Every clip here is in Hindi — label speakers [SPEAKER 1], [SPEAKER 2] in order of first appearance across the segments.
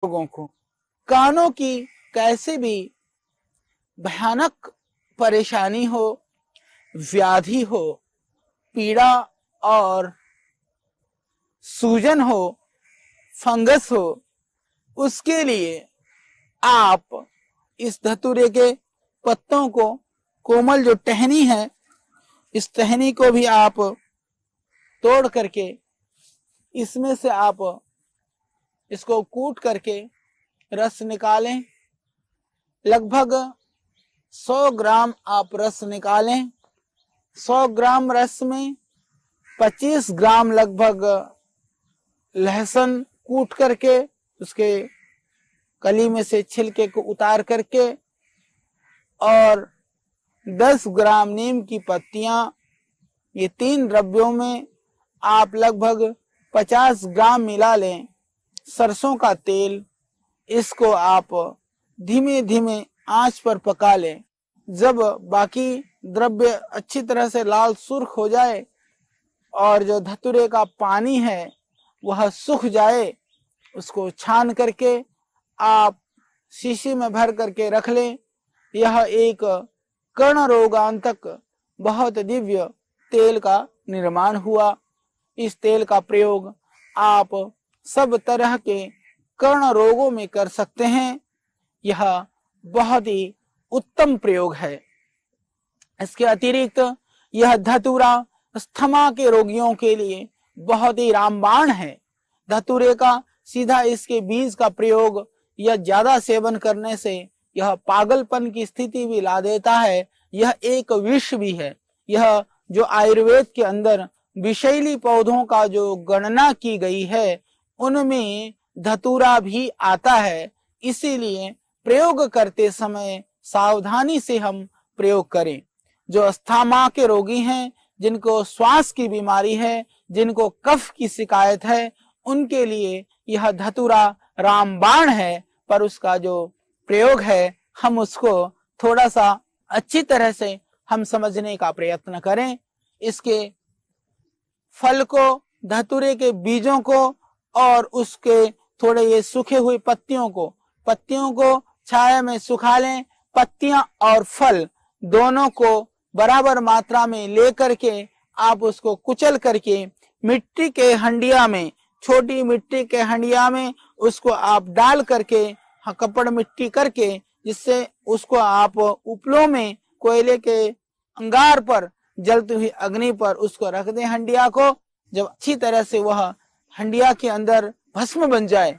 [SPEAKER 1] लोगों को कानों की कैसे भी भयानक परेशानी हो, व्याधि हो, पीड़ा और सूजन हो, फंगस हो, उसके लिए आप इस धतूरे के पत्तों को, कोमल जो टहनी है, इस टहनी को भी आप तोड़ करके इसमें से आप इसको कूट करके रस निकालें। लगभग 100 ग्राम आप रस निकालें। 100 ग्राम रस में 25 ग्राम लगभग लहसुन कूट करके उसके कली में से छिलके को उतार करके और 10 ग्राम नीम की पत्तियां, ये 3 द्रव्यों में आप लगभग 50 ग्राम मिला लें। सरसों का तेल, इसको आप धीमे धीमे आंच पर पका लें। जब बाकी द्रव्य अच्छी तरह से लाल सुर्ख हो जाए और जो धतूरे का पानी है वह सूख जाए, उसको छान करके आप शीशी में भर करके रख लें। यह एक कर्ण रोगांतक बहुत दिव्य तेल का निर्माण हुआ। इस तेल का प्रयोग आप सब तरह के कर्ण रोगों में कर सकते हैं। यह बहुत ही उत्तम प्रयोग है। इसके अतिरिक्त यह धतूरा अस्थमा के रोगियों के लिए बहुत ही रामबाण है। धतूरे का सीधा इसके बीज का प्रयोग या ज्यादा सेवन करने से यह पागलपन की स्थिति भी ला देता है। यह एक विष भी है। यह जो आयुर्वेद के अंदर विषैली पौधों का जो गणना की गई है उनमें धतूरा भी आता है। इसीलिए प्रयोग करते समय सावधानी से हम प्रयोग करें। जो अस्थमा के रोगी हैं, जिनको श्वास की बीमारी है, जिनको कफ की शिकायत है, उनके लिए यह धतूरा रामबाण है। पर उसका जो प्रयोग है हम उसको थोड़ा सा अच्छी तरह से हम समझने का प्रयत्न करें। इसके फल को, धतूरे के बीजों को और उसके थोड़े ये सूखे हुए पत्तियों को छाया में सुखा लें। पत्तियां और फल दोनों को बराबर मात्रा में लेकर के आप उसको कुचल करके मिट्टी के हंडिया में, छोटी मिट्टी के हंडिया में उसको आप डाल करके कपड़ मिट्टी करके, जिससे उसको आप उपलों में कोयले के अंगार पर, जलती हुई अग्नि पर उसको रख दें हंडिया को। जब अच्छी तरह से वह हंडिया के अंदर भस्म बन जाए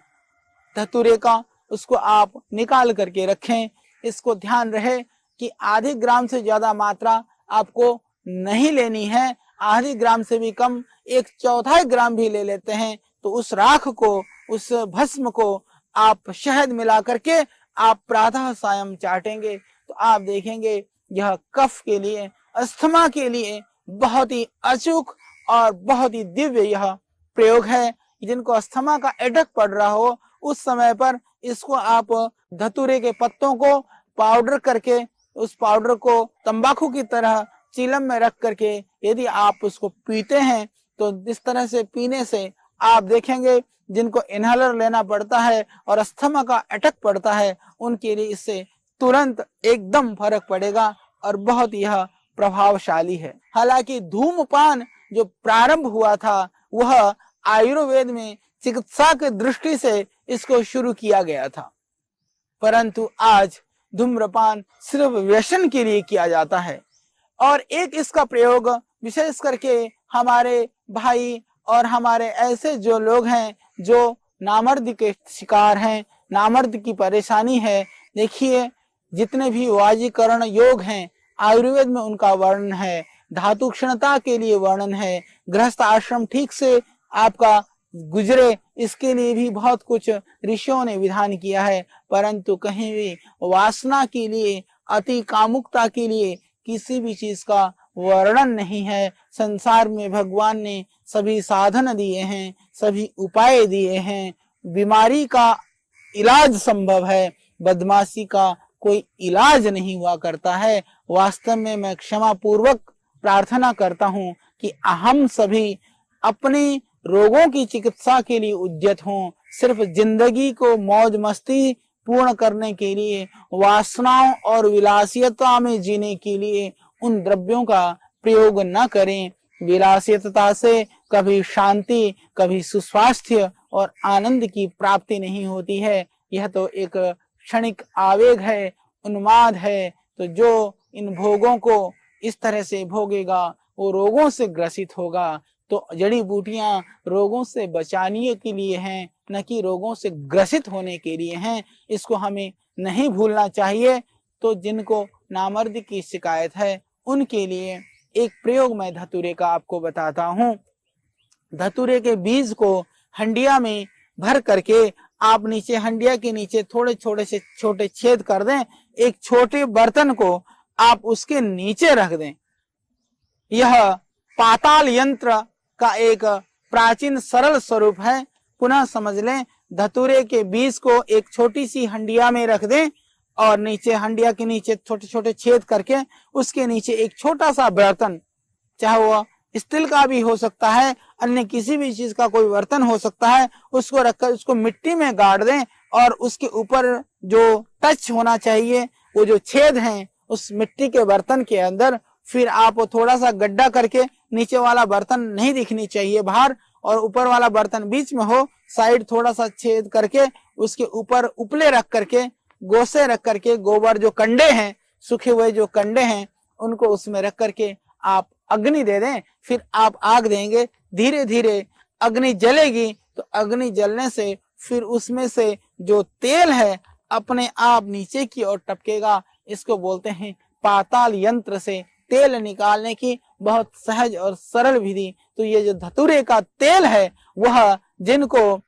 [SPEAKER 1] धतूरे का, उसको आप निकाल करके रखें। इसको ध्यान रहे कि आधे ग्राम से ज्यादा मात्रा आपको नहीं लेनी है। आधे ग्राम से भी कम 1/4 ग्राम भी ले लेते हैं तो उस राख को, उस भस्म को आप शहद मिला करके आप प्रातः सायं चाटेंगे तो आप देखेंगे यह कफ के लिए, अस्थमा के लिए बहुत ही अचूक और बहुत ही दिव्य यह प्रयोग है। जिनको अस्थमा का अटैक पड़ रहा हो उस समय पर इसको आप धतूरे के पत्तों को पाउडर करके, उस पाउडर को तंबाकू की तरह चीलम में रख करके यदि आप उसको पीते हैं तो इस तरह से पीने से आप देखेंगे जिनको इनहेलर लेना पड़ता है और अस्थमा का अटैक पड़ता है उनके लिए इससे तुरंत एकदम फर्क पड़ेगा और बहुत यह प्रभावशाली है। हालांकि धूमपान जो प्रारंभ हुआ था वह आयुर्वेद में चिकित्सा की दृष्टि से इसको शुरू किया गया था, परंतु आज धूम्रपान सिर्फ व्यसन के लिए किया जाता है। और एक इसका प्रयोग विशेष करके हमारे भाई और हमारे ऐसे जो लोग हैं जो नामर्द के शिकार हैं, नामर्द की परेशानी है। देखिए जितने भी वाजीकरण योग हैं आयुर्वेद में उनका वर्णन है, धातु क्षणता के लिए वर्णन है, गृहस्थ आश्रम ठीक से आपका गुजरे इसके लिए भी बहुत कुछ ऋषियों ने विधान किया है। परंतु कहीं भी वासना के लिए, अति कामुकता के लिए किसी भी चीज का वर्णन नहीं है। संसार में भगवान ने सभी साधन दिए हैं, सभी उपाय दिए हैं। बीमारी का इलाज संभव है, बदमाशी का कोई इलाज नहीं हुआ करता है। वास्तव में मैं क्षमा पूर्वक प्रार्थना करता हूं कि हम सभी अपने रोगों की चिकित्सा के लिए उद्यत हों, सिर्फ जिंदगी को मौज मस्ती पूर्ण करने के लिए, वासनाओं और विलासियता में जीने के लिए उन द्रव्यों का प्रयोग न करें। विलासियता से कभी शांति, कभी सुस्वास्थ्य और आनंद की प्राप्ति नहीं होती है। यह तो एक क्षणिक आवेग है, उन्माद है। तो जो इन भोगों को इस तरह से भोगेगा वो रोगों से ग्रसित होगा। तो जड़ी बूटियां रोगों से बचाने के लिए हैं, न कि रोगों से ग्रसित होने के लिए हैं। इसको हमें नहीं भूलना चाहिए। तो जिनको नामर्द की शिकायत है उनके लिए एक प्रयोग मैं धतूरे का आपको बताता हूँ। धतूरे के बीज को हंडिया में भर करके आप नीचे हंडिया के नीचे थोड़े थोड़े से छोटे छेद कर दें। एक छोटे बर्तन को आप उसके नीचे रख दें। यह पाताल यंत्र का एक प्राचीन सरल स्वरूप है। पुनः समझ लें, धतूरे के बीज को एक छोटी सी हंडिया में रख दें और नीचे हंडिया के नीचे छोटे छोटे छेद करके उसके नीचे एक छोटा सा बर्तन, चाहे वो स्टील का भी हो सकता है, अन्य किसी भी चीज का कोई बर्तन हो सकता है, उसको रखकर उसको मिट्टी में गाड़ दें और उसके ऊपर जो टच होना चाहिए वो जो छेद हैं उस मिट्टी के बर्तन के अंदर, फिर आप थोड़ा सा गड्ढा करके नीचे वाला बर्तन नहीं दिखनी चाहिए बाहर और ऊपर वाला बर्तन बीच में हो, साइड थोड़ा सा छेद करके उसके ऊपर उपले रख करके, गोसे रख करके, गोबर जो कंडे हैं, सूखे हुए जो कंडे हैं उनको उसमें रख करके आप अग्नि दे दें। फिर आप आग देंगे, धीरे धीरे अग्नि जलेगी। तो अग्नि जलने से फिर उसमें से जो तेल है अपने आप नीचे की ओर टपकेगा। इसको बोलते हैं पाताल यंत्र से तेल निकालने की बहुत सहज और सरल विधि। तो ये जो धतूरे का तेल है वह जिनको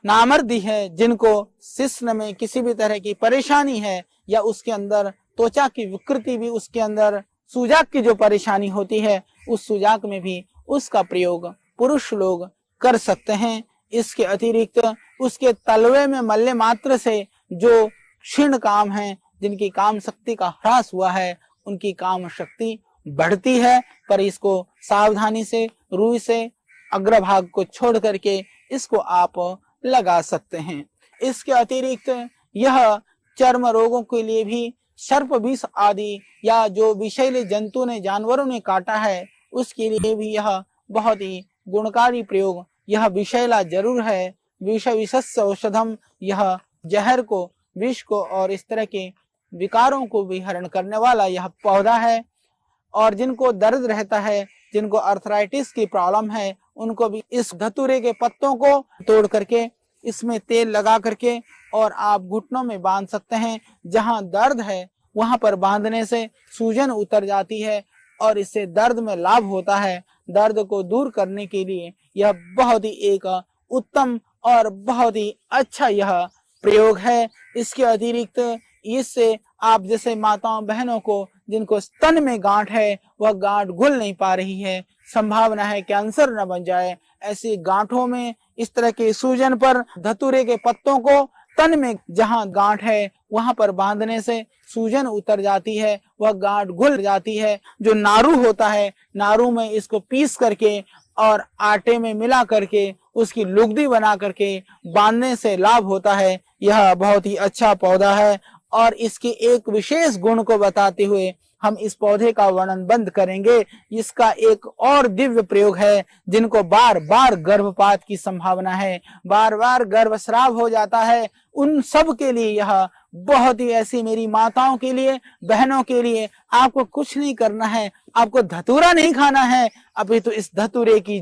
[SPEAKER 1] नामर्दी है, जिनको शिश्न में किसी भी तरह की परेशानी है या उसके अंदर त्वचा की विकृति भी, उसके अंदर सूजक की जो परेशानी होती है उस सूजक में भी उसका प्रयोग पुरुष लोग कर सकते हैं। इसके अतिरिक्त उसके तलवे में मल्ले मात्र से जो क्षीण काम है, जिनकी काम शक्ति का ह्रास हुआ है, उनकी काम शक्ति बढ़ती है। पर इसको सावधानी से रुई से अग्रभाग को छोड़ करके इसको आप लगा सकते हैं। इसके अतिरिक्त यह चर्म रोगों के लिए भी, सर्प विष आदि या जो विषैले जंतु ने जानवरों ने काटा है उसके लिए भी यह बहुत ही गुणकारी प्रयोग। यह विषैला जरूर है, विष विषस्य औषधम, यह जहर को, विष को और इस तरह के विकारों को भी हरण करने वाला यह पौधा है। और जिनको दर्द रहता है, जिनको अर्थराइटिस की प्रॉब्लम है, उनको भी इस धतूरे के पत्तों को तोड़ करके इसमें तेल लगा करके और आप घुटनों में बांध सकते हैं। जहां दर्द है वहां पर बांधने से सूजन उतर जाती है और इससे दर्द में लाभ होता है। दर्द को दूर करने के लिए यह बहुत ही एक उत्तम और बहुत ही अच्छा यह प्रयोग है। इसके अतिरिक्त इससे आप जैसे माताओं बहनों को जिनको स्तन में गांठ है, वह गांठ घुल नहीं पा रही है, संभावना है कैंसर न बन जाए, ऐसी गांठों में इस तरह के सूजन पर धतूरे के पत्तों को तन में जहां गांठ है वहां पर बांधने से सूजन उतर जाती है, वह गांठ घुल जाती है। जो नारू होता है, नारू में इसको पीस करके और आटे में मिला करके उसकी लुगदी बना करके बांधने से लाभ होता है। यह बहुत ही अच्छा पौधा है और इसके एक विशेष गुण को बताते हुए हम इस पौधे का वर्णन बंद करेंगे। इसका एक और दिव्य प्रयोग है। जिनको बार बार गर्भपात की संभावना है, बार बार गर्भस्राव हो जाता है, उन सब के लिए यह बहुत ही, ऐसी मेरी माताओं के लिए, बहनों के लिए आपको कुछ नहीं करना है, आपको धतूरा नहीं खाना है, अभी तो इस धतूरे की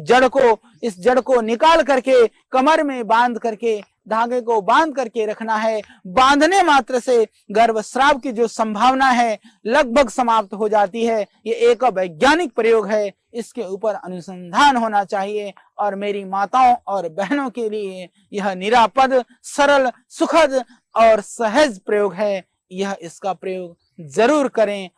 [SPEAKER 1] इस जड़ को निकाल करके कमर में बांध करके, धागे को बांध करके रखना है। बांधने मात्र से गर्भस्राव की जो संभावना है लगभग समाप्त हो जाती है। ये एक वैज्ञानिक प्रयोग है, इसके ऊपर अनुसंधान होना चाहिए और मेरी माताओं और बहनों के लिए यह निरापद, सरल, सुखद और सहज प्रयोग है। यह इसका प्रयोग जरूर करें